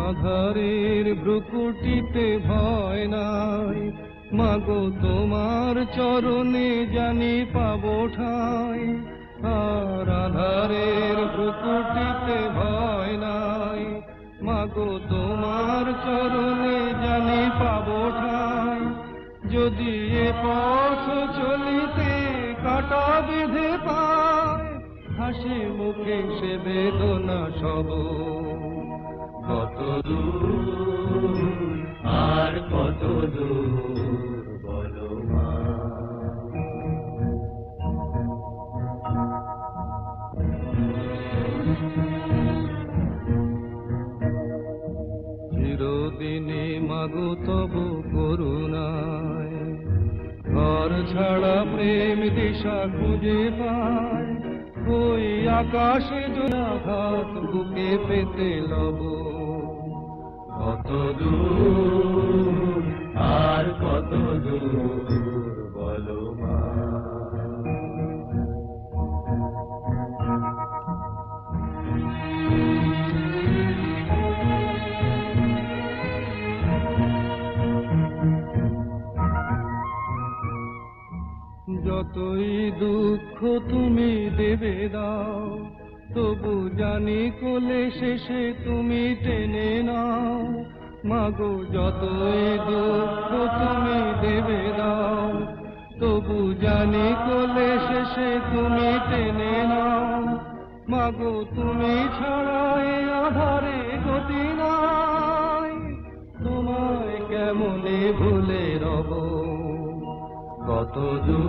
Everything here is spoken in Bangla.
আধারের ভ্রুকুটিতে ভয় নাই, মাগো তোমার চরণে জানি পাবো ঠাঁই। আর আধারের ভ্রুকুটিতে ভয় নাই, মাগো তোমার চরণে জানি পাবো ঠাঁই। যদি এ পথ চলিতে কাটা বিধে পায়, হাসি মুখে সে বেদনা সব। কত দূর আর কত দূর বলো মা। চিরদিনে মাগো তবু করুণায়, ঘর ছাড়া প্রেম দিশা খুঁজে পায়। ওই আকাশে জোড়াঘাত বুকে পেতে লব। কত দূর আর কত দূর বলো মা। যতই দুঃখ তুমি দেবে দাও, তবু জানি কোলে শেষে তুমি টেনে নাও। মাগো যতই দুঃখ তুমি দেবে দাও, তবু জানি কোলে শেষে তুমি টেনে নাও। মাগো তুমি ছাড়া এ আধারে গতি নাই, তোমায় কেমনে ভুলে রব। কত দূর